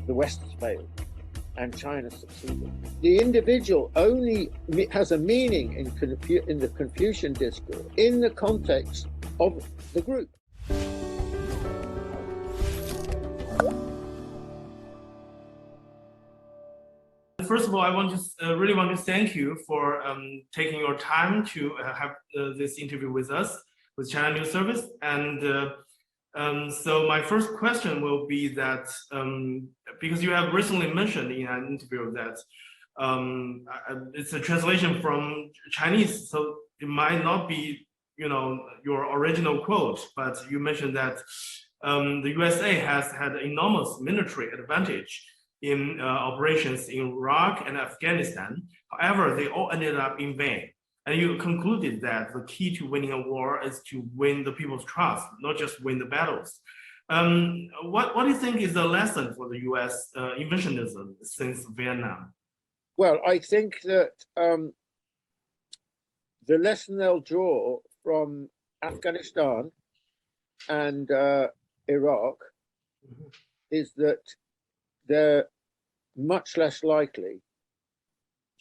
the West has failed and China succeeded. The individual only has a meaning in the Confucian discourse in the context of the group. First of all, I really want to thank you for taking your time to have this interview with us, with China News Service. And so my first question will be that, because you have recently mentioned in an interview that it's a translation from Chinese, so it might not be, your original quote, but you mentioned that the USA has had enormous military advantage in operations in Iraq and Afghanistan. However, they all ended up in vain. And you concluded that the key to winning a war is to win the people's trust, not just win the battles. What do you think is the lesson for the US inventionism since Vietnam? Well, I think that the lesson they'll draw from Afghanistan and Iraq is that they're much less likely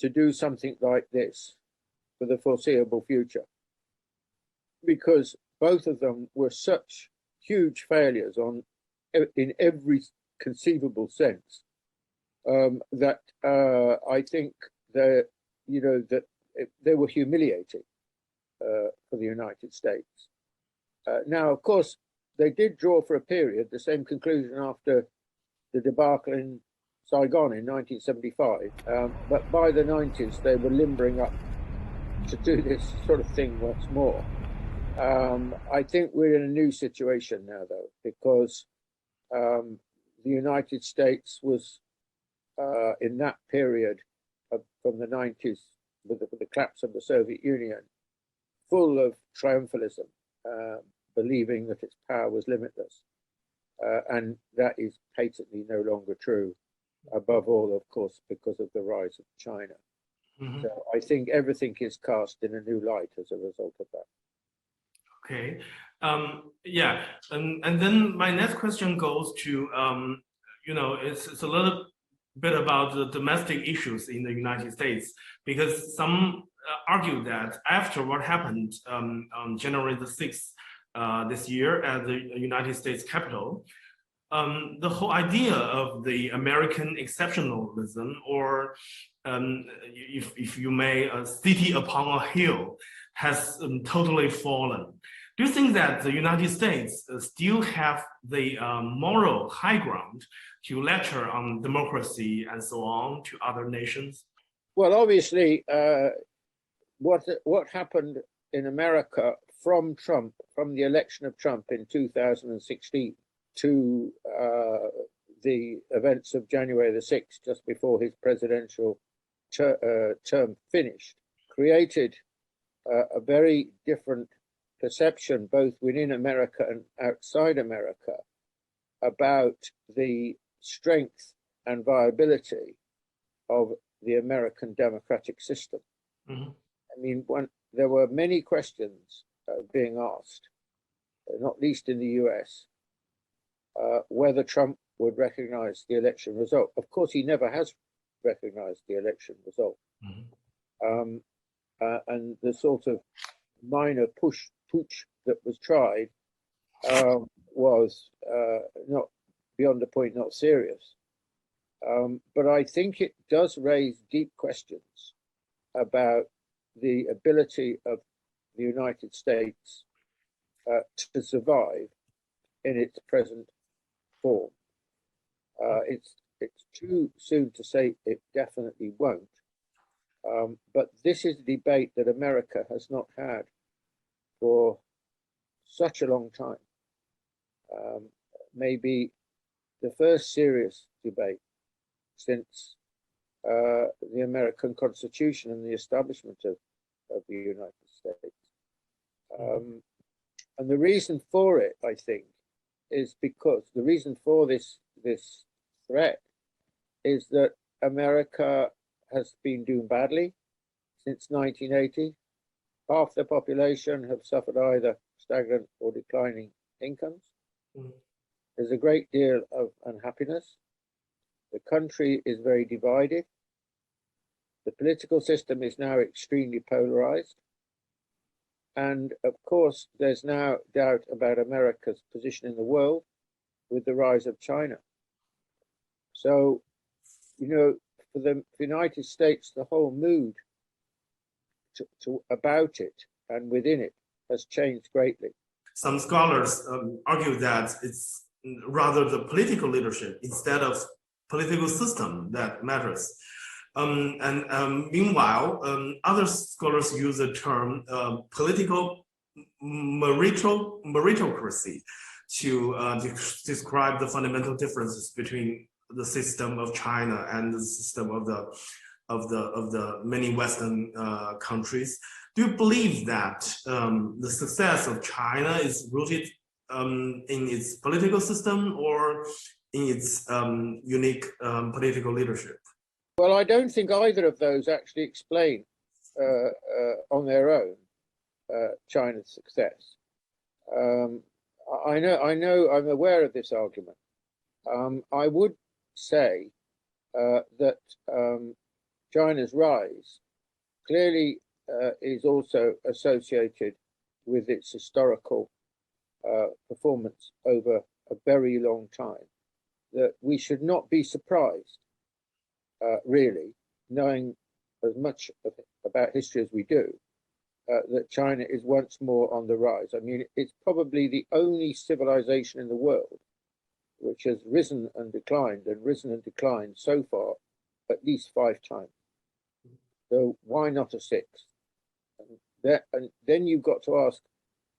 to do something like this for the foreseeable future, because both of them were such huge failures in every conceivable sense that I think that they were humiliating for the United States. Now, of course, they did draw for a period the same conclusion after the debacle in Saigon in 1975, but by the 90s they were limbering up to do this sort of thing once more. I think we're in a new situation now, though, because the United States was in that period from the 90s, with the collapse of the Soviet Union, full of triumphalism, believing that its power was limitless. And that is patently no longer true, above all, of course, because of the rise of China. Mm-hmm. So I think everything is cast in a new light as a result of that. Okay. Yeah. And then my next question goes to, it's a little bit about the domestic issues in the United States, because some argue that after what happened on January the 6th, this year at the United States Capitol, the whole idea of the American exceptionalism, or if you may, a city upon a hill, has totally fallen. Do you think that the United States still have the moral high ground to lecture on democracy and so on to other nations? Well, obviously, what happened in America from the election of Trump in 2016 to the events of January the 6th, just before his presidential term finished, created a very different perception, both within America and outside America, about the strength and viability of the American democratic system. Mm-hmm. I mean, there were many questions being asked, not least in the US, whether Trump would recognize the election result. Of course, he never has recognized the election result. Mm-hmm. And the sort of minor putsch that was tried was not beyond a point, not serious. But I think it does raise deep questions about the ability of the United States to survive in its present form. It's too soon to say it definitely won't. But this is a debate that America has not had for such a long time. Maybe the first serious debate since the American Constitution and the establishment of the United States. And the reason for it, I think, is because the reason for this threat is that America has been doing badly since 1980. Half the population have suffered either stagnant or declining incomes. Mm. There's a great deal of unhappiness. The country is very divided. The political system is now extremely polarized. And of course, there's now doubt about America's position in the world with the rise of China. So, you know, for the United States, the whole mood about it and within it has changed greatly. Some scholars argue that it's rather the political leadership instead of political system that matters. Meanwhile, other scholars use the term political meritocracy to describe the fundamental differences between the system of China and the system of the many Western countries. Do you believe that the success of China is rooted in its political system or in its unique political leadership? Well, I don't think either of those actually explain on their own China's success. I'm aware of this argument. I would say that China's rise clearly is also associated with its historical performance over a very long time, that we should not be surprised, really, knowing as much about history as we do, that China is once more on the rise. I mean, it's probably the only civilization in the world which has risen and declined so far at least 5 times. So why not a 6th? And then you've got to ask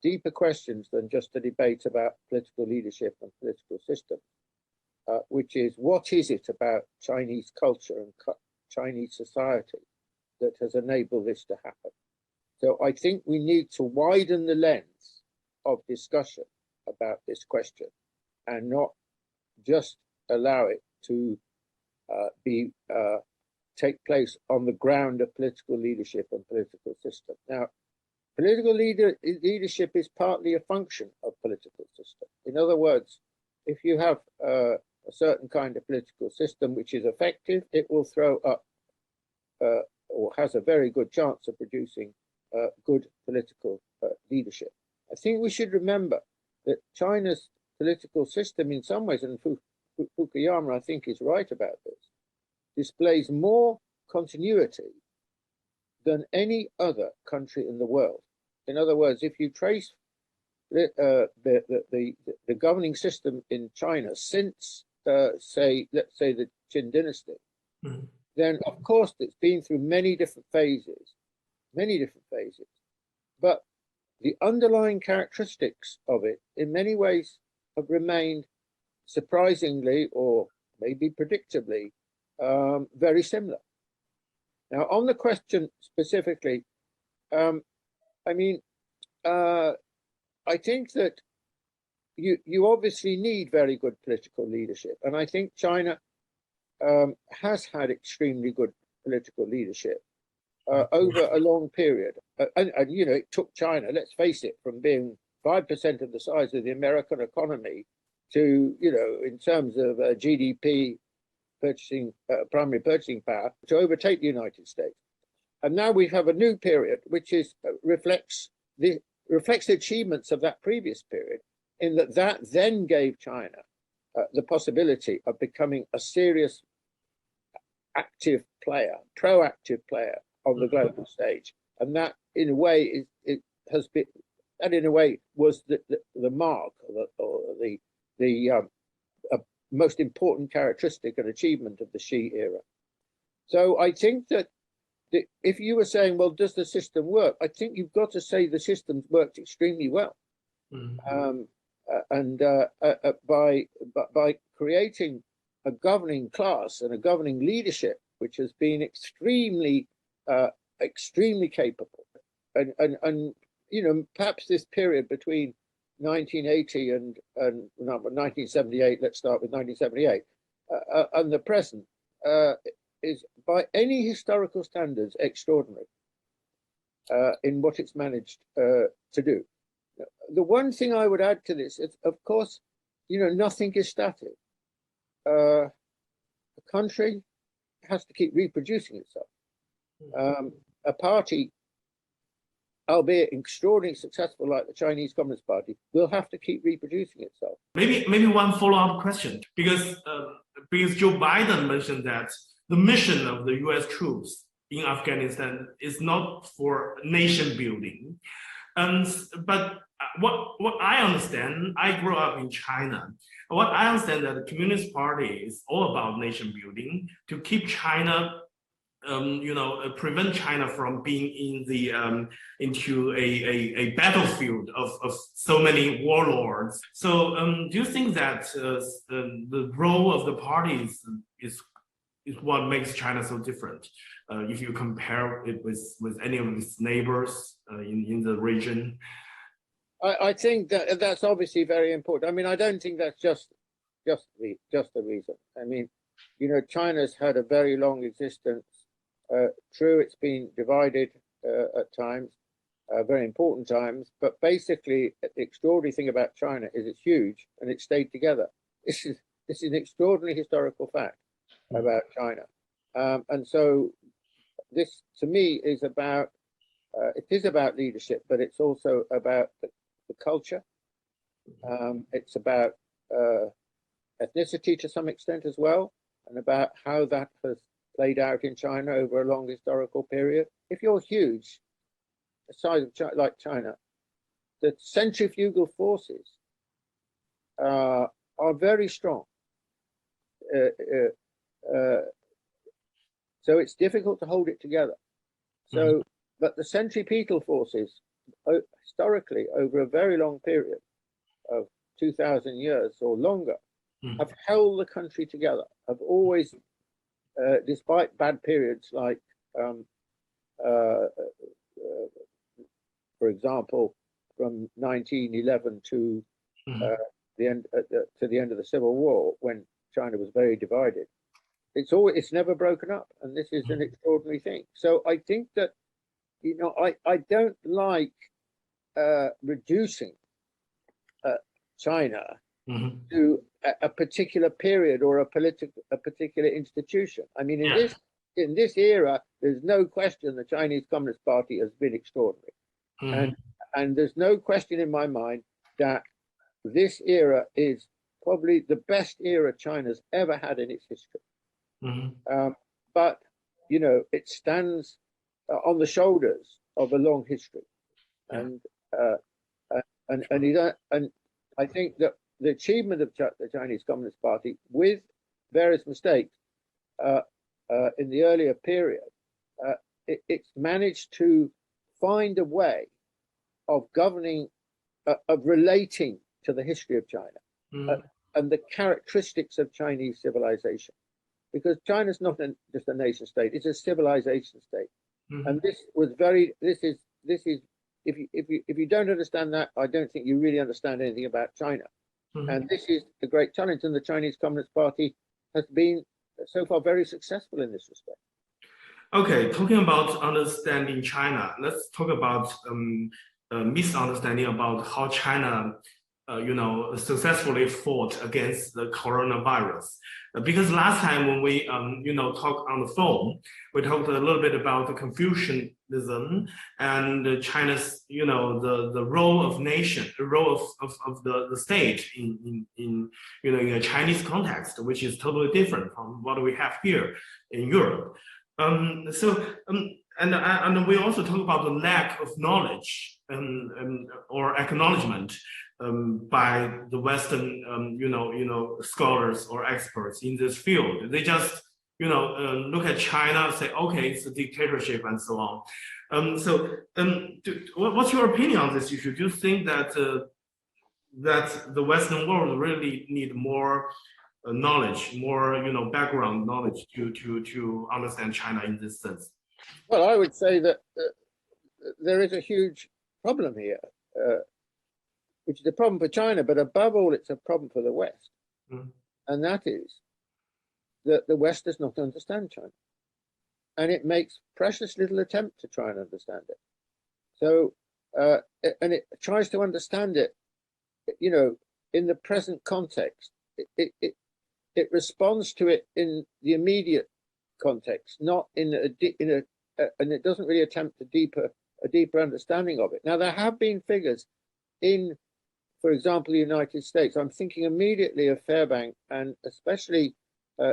deeper questions than just a debate about political leadership and political system, which is, what is it about Chinese culture and Chinese society that has enabled this to happen? So I think we need to widen the lens of discussion about this question and not just allow it to take place on the ground of political leadership and political system. Now, political leadership is partly a function of political system. In other words, if you have a certain kind of political system which is effective, it will throw up or has a very good chance of producing good political leadership. I think we should remember that China's political system, in some ways, and Fukuyama, I think, is right about this, displays more continuity than any other country in the world. In other words, if you trace the governing system in China since, let's say, the Qin dynasty, then of course it's been through many different phases. But the underlying characteristics of it, in many ways, have remained surprisingly, or maybe predictably, very similar. Now, on the question specifically, I think that you obviously need very good political leadership, and I think China has had extremely good political leadership over a long period. And you know, it took China, let's face it, from being 5% of the size of the American economy to, you know, in terms of GDP, primary purchasing power, to overtake the United States. And now we have a new period which reflects the achievements of that previous period, in that then gave China the possibility of becoming a serious, active player, proactive player on the global stage. And that, in a way, was the mark, or the most important characteristic and achievement of the Xi era. So I think that if you were saying, well, does the system work? I think you've got to say the system's worked extremely well. By creating a governing class and a governing leadership which has been extremely capable, and you know, perhaps this period between 1980 and 1978, let's start with 1978, and the present, is by any historical standards extraordinary in what it's managed to do. The one thing I would add to this is, of course, you know, nothing is static. a country has to keep reproducing itself. A party, albeit extraordinarily successful like the Chinese Communist Party, will have to keep reproducing itself. Maybe one follow-up question, because Joe Biden mentioned that the mission of the U.S. troops in Afghanistan is not for nation building. But what I understand, I grew up in China. What I understand that the Communist Party is all about nation building to keep China, prevent China from being in the into a battlefield of so many warlords. So do you think that the role of the parties is what makes China so different? If you compare it with any of its neighbors in the region? I think that that's obviously very important. I mean, I don't think that's just the reason. I mean, China's had a very long existence. True, it's been divided at times, very important times, but basically the extraordinary thing about China is it's huge and it stayed together. This is an extraordinary historical fact about China. And so this, to me, is about, it is about leadership, but it's also about the culture. It's about ethnicity to some extent as well, and about how that has played out in China over a long historical period. If you're huge, the size of China, like China, the centrifugal forces are very strong. So it's difficult to hold it together. So, but the centripetal forces, historically, over a very long period of 2,000 years or longer, have held the country together, have always, despite bad periods like, for example, from 1911 to the end of the Civil War, when China was very divided. It's never broken up, and this is an extraordinary thing. So I think that, I don't like reducing China to a particular period or a particular institution. I mean, in this era, there's no question the Chinese Communist Party has been extraordinary, and there's no question in my mind that this era is probably the best era China's ever had in its history. But it stands on the shoulders of a long history, and I think that the achievement of the Chinese Communist Party, with various mistakes in the earlier period, it's managed to find a way of governing, of relating to the history of China and the characteristics of Chinese civilization. Because China's not just a nation state; it's a civilization state, and this is if you don't understand that, I don't think you really understand anything about China. And this is the great challenge, and the Chinese Communist Party has been so far very successful in this respect. Okay, talking about understanding China, let's talk about misunderstanding about how China successfully fought against the coronavirus. Because last time when we talked on the phone, we talked a little bit about the Confucianism and China's the role of nation, the role of the state in a Chinese context, which is totally different from what we have here in Europe. And we also talk about the lack of knowledge or acknowledgement by the Western, scholars or experts in this field. They just, look at China, say, okay, it's a dictatorship and so on. What's your opinion on this issue? Do you think that that the Western world really need more knowledge, more, background knowledge to understand China in this sense? Well, I would say that there is a huge problem here. Which is a problem for China, but above all, it's a problem for the West. And that is that the West does not understand China. And it makes precious little attempt to try and understand it. So, and it tries to understand it, in the present context. it responds to it in the immediate context, not in and it doesn't really attempt a deeper understanding of it. Now, there have been figures in, for example, the United States. I'm thinking immediately of Fairbank and especially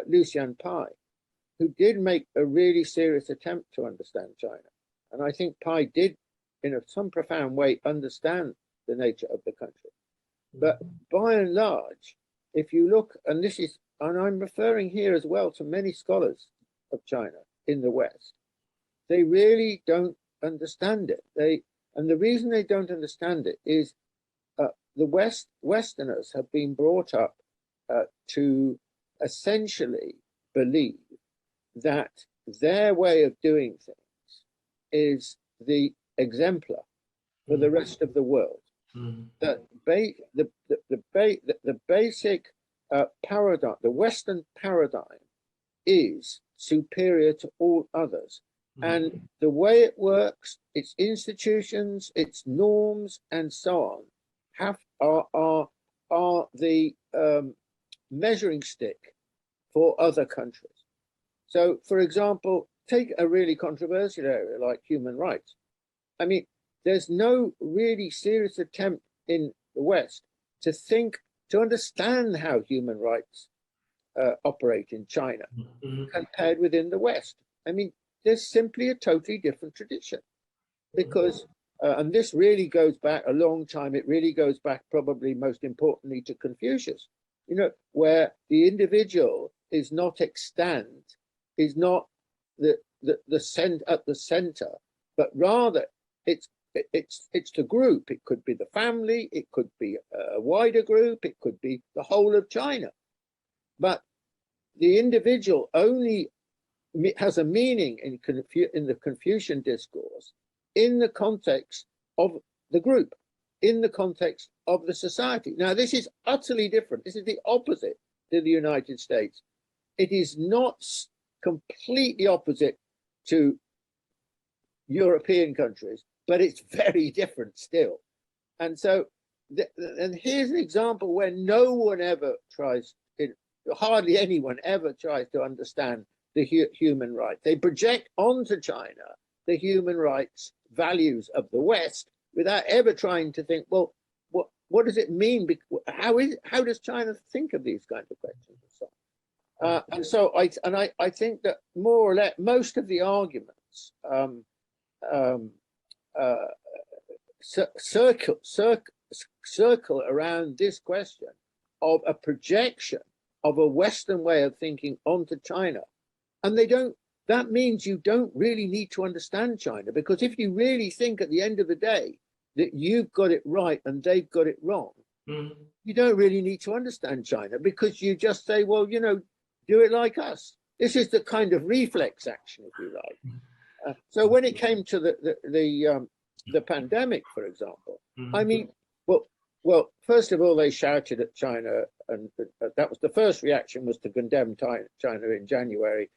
Lucian Pai, who did make a really serious attempt to understand China. And I think Pai did, in some profound way, understand the nature of the country. But by and large, if you look, and I'm referring here as well to many scholars of China in the West, they really don't understand it. And the reason they don't understand it is the Westerners have been brought up to essentially believe that their way of doing things is the exemplar for the rest of the world. That the basic paradigm, the Western paradigm, is superior to all others. And the way it works, its institutions, its norms, and so on, are the measuring stick for other countries. So, for example, take a really controversial area like human rights. I mean, there's no really serious attempt in the West to understand how human rights operate in China compared within the West. I mean, there's simply a totally different tradition because, and this really goes back a long time. It really goes back probably most importantly to Confucius, where the individual is not extant, is not at the center, but rather it's the group. It could be the family, it could be a wider group, it could be the whole of China. But the individual only has a meaning in the Confucian discourse in the context of the group, in the context of the society. Now, this is utterly different. This is the opposite to the United States. It is not completely opposite to European countries, but it's very different still. And so, and here's an example where no one ever tries, hardly anyone ever tries to understand the human rights. They project onto China the human rights values of the West without ever trying to think, well, what does it mean? How does China think of these kinds of questions and so on? And so I think that more or less most of the arguments circle around this question of a projection of a Western way of thinking onto China. And that means you don't really need to understand China, because if you really think at the end of the day that you've got it right and they've got it wrong, you don't really need to understand China, because you just say, well, do it like us. This is the kind of reflex action, if you like. So when it came to the pandemic, for example, I mean, well, first of all, they shouted at China, and that was the first reaction, was to condemn China in January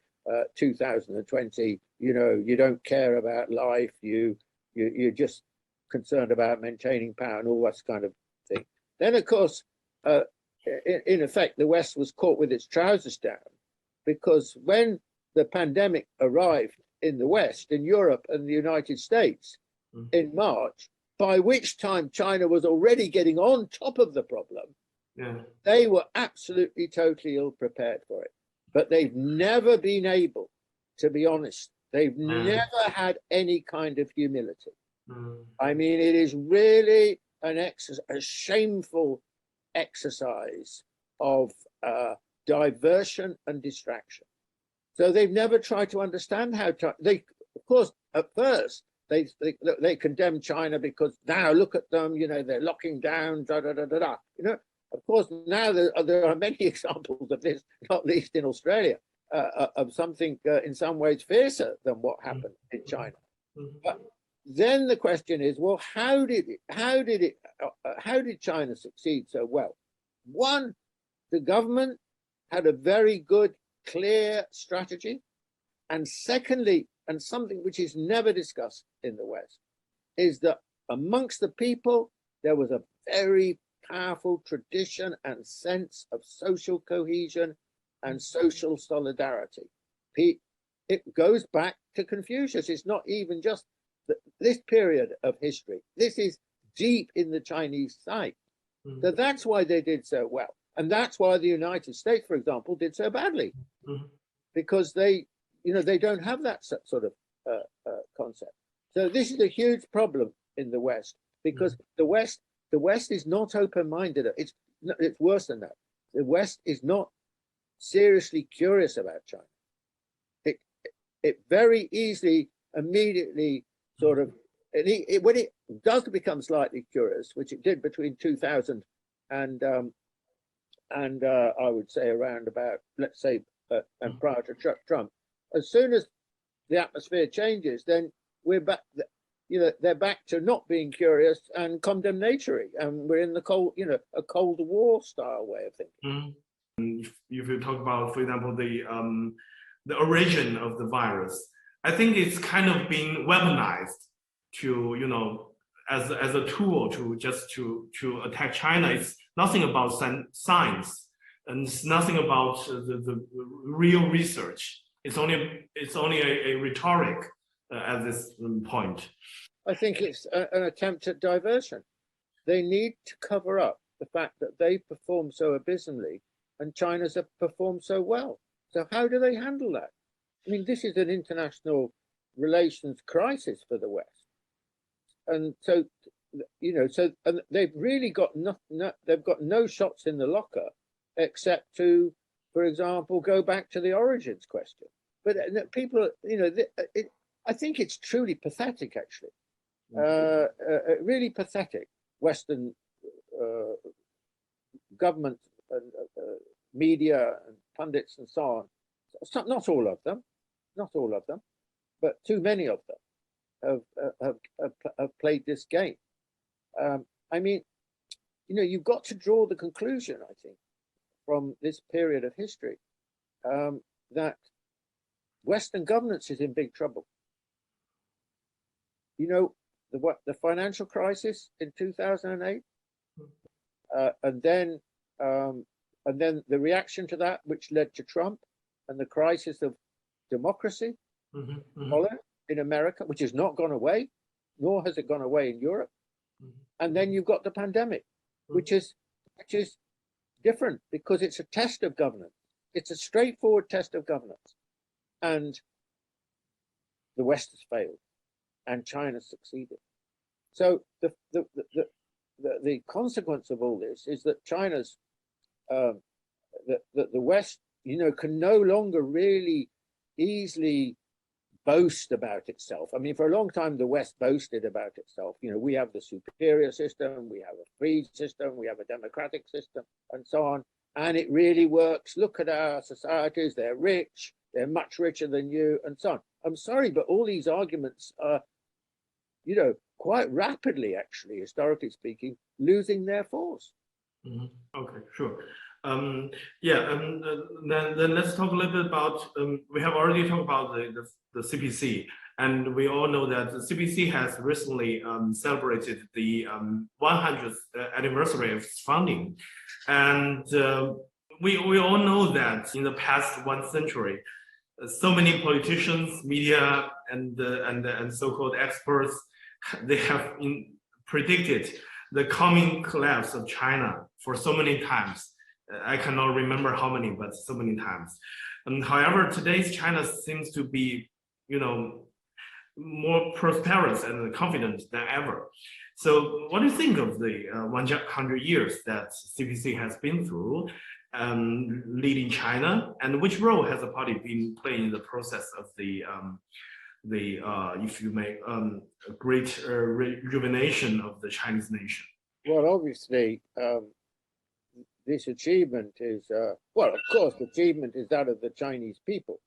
2020. You don't care about life. You're just concerned about maintaining power and all that kind of thing. Then, of course, in effect, the West was caught with its trousers down, because when the pandemic arrived in the West, in Europe and the United States in March, by which time China was already getting on top of the problem, they were absolutely, totally ill prepared for it. But they've never been able, to be honest, they've never had any kind of humility. I mean, it is really a shameful exercise of diversion and distraction. So they've never tried to understand how of course, at first, they condemn China because now look at them, they're locking down, Of course, now there are many examples of this, not least in Australia, of something in some ways fiercer than what happened in China. But then the question is, well, how did China succeed so well? One, the government had a very good, clear strategy, and secondly, and something which is never discussed in the West, is that amongst the people there was a very powerful tradition and sense of social cohesion and social solidarity. It goes back to Confucius. It's not even just this period of history. This is deep in the Chinese psyche. So that's why they did so well. And that's why the United States, for example, did so badly, because they don't have that sort of concept. So this is a huge problem in the West, because the West is not open-minded. It's worse than that. The West is not seriously curious about China. It very easily, immediately, sort of, when it does become slightly curious, which it did between 2000 and I would say around about, let's say, and prior to Trump, as soon as the atmosphere changes, then we're back. They're back to not being curious and condemnatory, and we're in the a Cold War style way of thinking. If you talk about, for example, the origin of the virus, I think it's kind of being weaponized to, as a tool to attack China. It's nothing about science, and it's nothing about the real research. It's only a rhetoric at this point. I think it's an attempt at diversion. They need to cover up the fact that they perform so abysmally and China's have performed so well. So how do they handle that? I mean, this is an international relations crisis for the West. And so, and they've really got they've got no shots in the locker except to, for example, go back to the origins question. But people, I think it's truly pathetic, actually. Really pathetic. Western government and media and pundits and so on. Not all of them, but too many of them have played this game. I mean, you've got to draw the conclusion, I think, from this period of history, that Western governance is in big trouble. The financial crisis in 2008, and then the reaction to that, which led to Trump, and the crisis of democracy in America, which has not gone away, nor has it gone away in Europe. And then you've got the pandemic, which is different, because it's a test of governance. It's a straightforward test of governance, and the West has failed, and China succeeded. So the consequence of all this is that China's that the West, can no longer really easily boast about itself. I mean, for a long time, the West boasted about itself. We have the superior system, we have a free system, we have a democratic system, and so on. And it really works. Look at our societies, they're rich, they're much richer than you, and so on. I'm sorry, but all these arguments are, quite rapidly, actually, historically speaking, losing their force. Okay, sure. Then let's talk a little bit about, we have already talked about the CPC, and we all know that the CPC has recently celebrated the 100th anniversary of its founding. And we all know that in the past 1 century, so many politicians, media, and so-called experts, they have predicted the coming collapse of China for so many times. I cannot remember how many, but so many times. However, today's China seems to be, more prosperous and confident than ever. So what do you think of the 100 years that CPC has been through, leading China, and which role has the party been playing in the process of the if you may, great rejuvenation of the Chinese nation? Well, obviously, this achievement is, of course, the achievement is that of the Chinese people.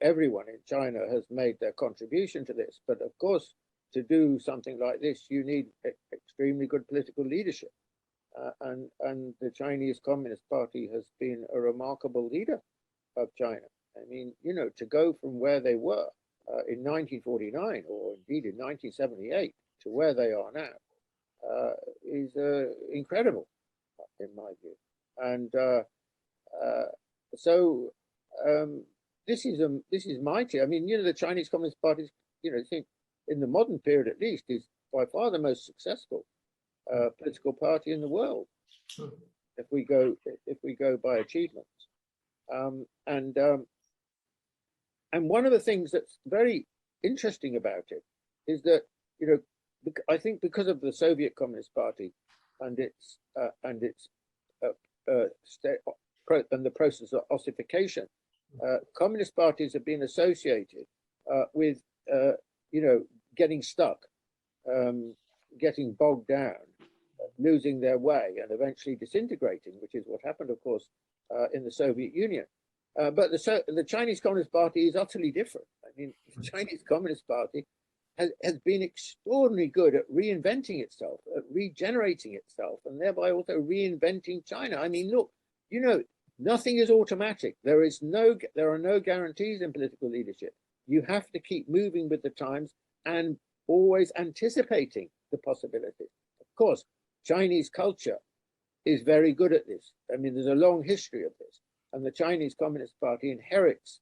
Everyone in China has made their contribution to this, but of course, to do something like this, you need extremely good political leadership. And the Chinese Communist Party has been a remarkable leader of China. I mean, to go from where they were in 1949, or indeed in 1978, to where they are now is incredible, in my view. And So this is mighty. I mean, the Chinese Communist Party, I think in the modern period at least, is by far the most successful political party in the world. If we go by achievements, and one of the things that's very interesting about it is that I think because of the Soviet Communist Party and its and the process of ossification, communist parties have been associated with getting stuck, getting bogged down, losing their way, and eventually disintegrating, which is what happened, of course, in the Soviet Union. But the Chinese Communist Party is utterly different. I mean, the Chinese Communist Party has been extraordinarily good at reinventing itself, at regenerating itself, and thereby also reinventing China. I mean, look, nothing is automatic. There are no guarantees in political leadership. You have to keep moving with the times and always anticipating the possibilities. Of course, Chinese culture is very good at this. I mean, there's a long history of this, and the Chinese Communist Party inherits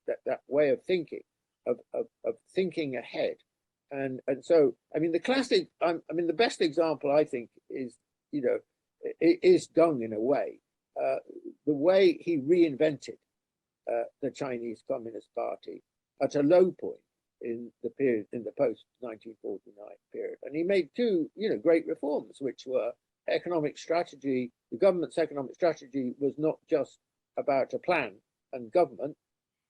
that way of thinking, of thinking ahead. And so, I mean, the best example, I think, is Deng in a way. The way he reinvented the Chinese Communist Party at a low point in the post-1949 period, and he made two, great reforms, which were economic strategy. The government's economic strategy was not just about a plan and government;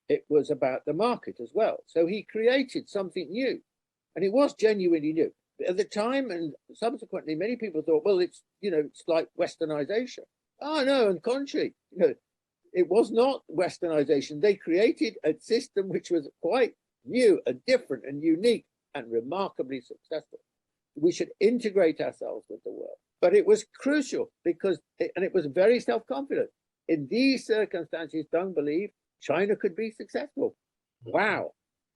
it was about the market as well. So he created something new, and it was genuinely new. At the time and subsequently, many people thought, well, it's like Westernization. Oh no, on the contrary, it was not Westernization. They created a system which was quite new and different and unique and remarkably successful. We should integrate ourselves with the world. But it was crucial because it was very self-confident. In these circumstances, Deng believed China could be successful. Wow,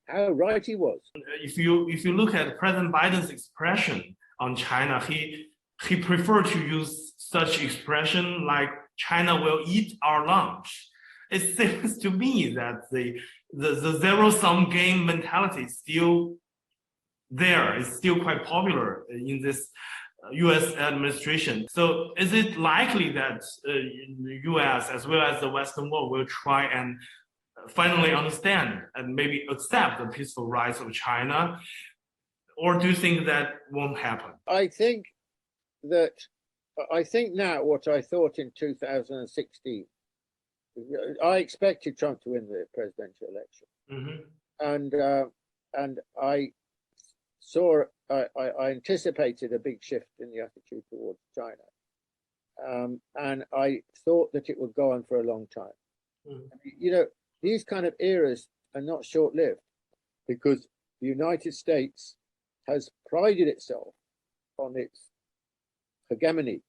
how right he was. If you look at President Biden's expression on China, he preferred to use such expression like China will eat our lunch. It seems to me that the zero-sum game mentality is still there. It's still quite popular in this U.S. administration. So is it likely that the U.S. as well as the Western world will try and finally understand and maybe accept the peaceful rise of China? Or do you think that won't happen? I think now what I thought in 2016, I expected Trump to win the presidential election. And I anticipated a big shift in the attitude towards China. And I thought that it would go on for a long time. These kind of eras are not short-lived because the United States has prided itself on its hegemony,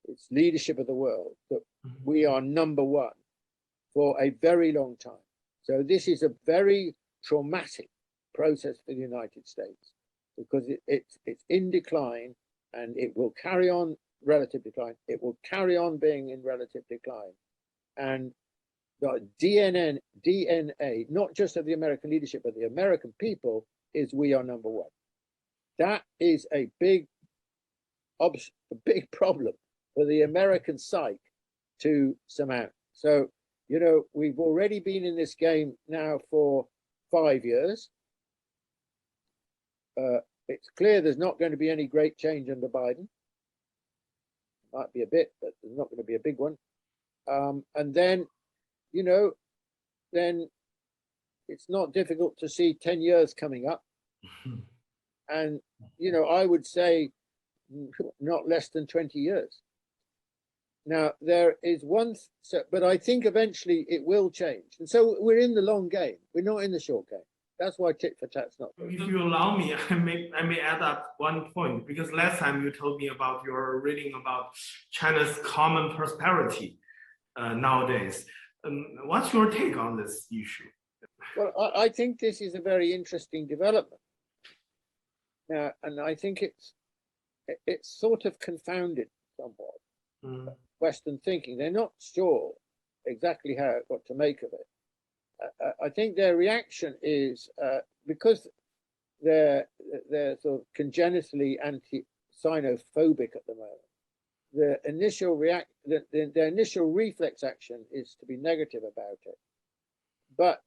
its leadership of the world, that we are number one for a very long time. So this is a very traumatic process for the United States because it's in decline, and it will carry on relative decline. It will carry on being in relative decline. And the DNA, not just of the American leadership, but the American people, is we are number one. That is a big problem for the American psyche to surmount. So, we've already been in this game now for 5 years. It's clear there's not going to be any great change under Biden. Might be a bit, but there's not going to be a big one. And then, then it's not difficult to see 10 years coming up. And, I would say not less than 20 years. Now, there is one, but I think eventually it will change. And so we're in the long game. We're not in the short game. That's why tit for tat's not good. If you allow me, I may add up one point, because last time you told me about your reading about China's common prosperity nowadays. What's your take on this issue? Well, I think this is a very interesting development. Now, and I think it's sort of confounded somewhat Western thinking. They're not sure exactly what to make of it. I think their reaction is because they're sort of congenitally anti-sinophobic at the moment. The initial the initial reflex action is to be negative about it, but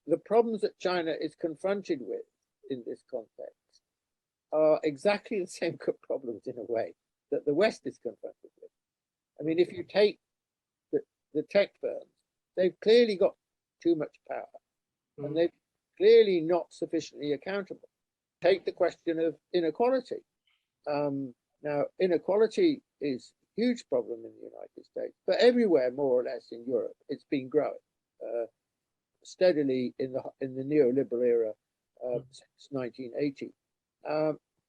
the problems that China is confronted with in this context are exactly the same problems in a way that the West is confronted with. I mean, if you take the tech firms, they've clearly got too much power, and they're clearly not sufficiently accountable. Take the question of inequality. Now, inequality is a huge problem in the United States, but everywhere, more or less, in Europe, it's been growing steadily in the neoliberal era since 1980.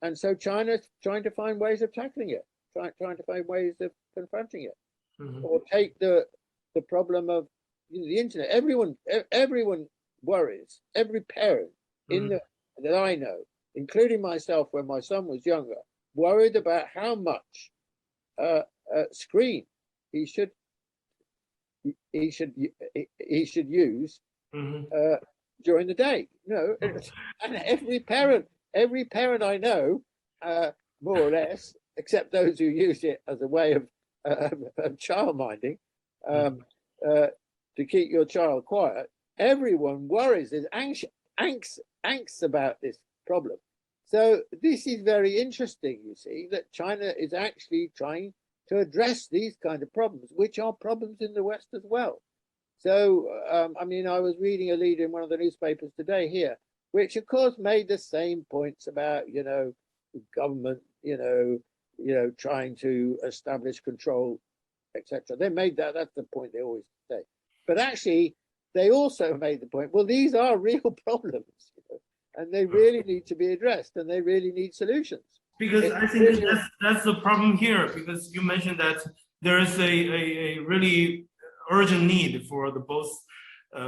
And so China's trying to find ways of tackling it, trying to find ways of confronting it. Or take the problem of the internet. Everyone worries. Every parent that I know, including myself when my son was younger, worried about how much screen he should use during the day. No, and every parent I know, more or less, except those who use it as a way of child minding, to keep your child quiet. Everyone worries, is angst about this problem. So this is very interesting, you see, that China is actually trying to address these kind of problems, which are problems in the West as well. So, I mean, I was reading a lead in one of the newspapers today here, which of course made the same points about, government, trying to establish control, etc. They made that's the point they always say. But actually, they also made the point, well, these are real problems, and they really need to be addressed, and they really need solutions. Because I think that's the problem here, because you mentioned that there is a really urgent need for the both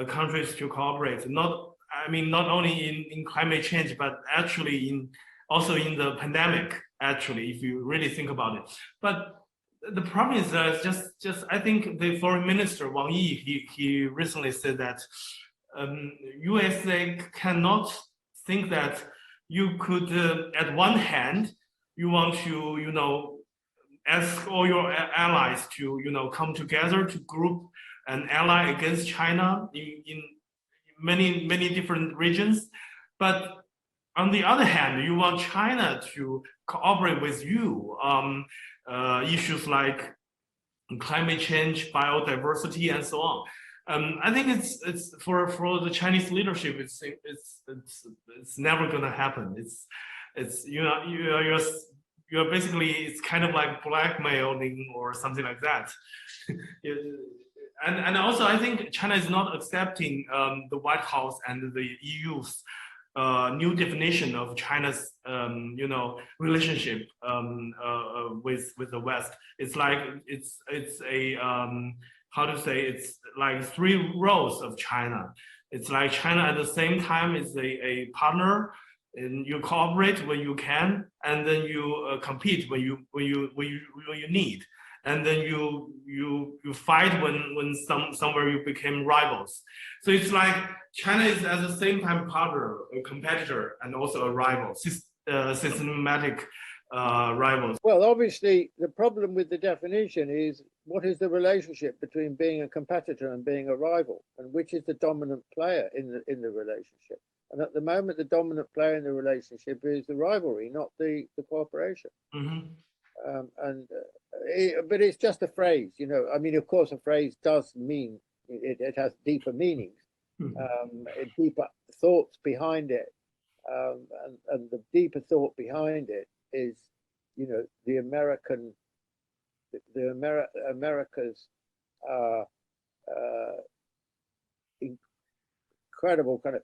countries to cooperate. Not only in climate change, but actually also in the pandemic, actually, if you really think about it. But the problem is that just I think the foreign minister Wang Yi, he recently said that USA cannot think that you could at one hand you want to ask all your allies to come together to group an ally against China in many different regions, but on the other hand, you want China to cooperate with you issues like climate change, biodiversity, and so on. I think it's for the Chinese leadership, it's never gonna happen. You're basically, it's kind of like blackmailing or something like that. And also, I think China is not accepting the White House and the EU's new definition of China's relationship with the West. It's like it's a how to say, it's like three roles of China. It's like China at the same time is a partner, and you cooperate when you can, and then you compete when you need, and then you fight when somewhere you became rivals. So it's like China is at the same time partner, a competitor, and also a rival, systematic rivals. Well, obviously, the problem with the definition is what is the relationship between being a competitor and being a rival, and which is the dominant player in the relationship. And at the moment, the dominant player in the relationship is the rivalry, not the cooperation. But it's just a phrase, I mean, of course, a phrase does mean it has deeper meanings, deeper thoughts behind it, and the deeper thought behind it is, America's incredible kind of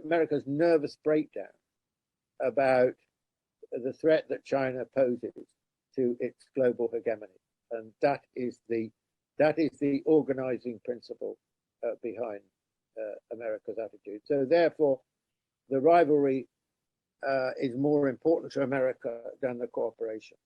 America's nervous breakdown about the threat that China poses to its global hegemony, and that is the organizing principle behind America's attitude. So therefore, the rivalry is more important to America than the cooperation.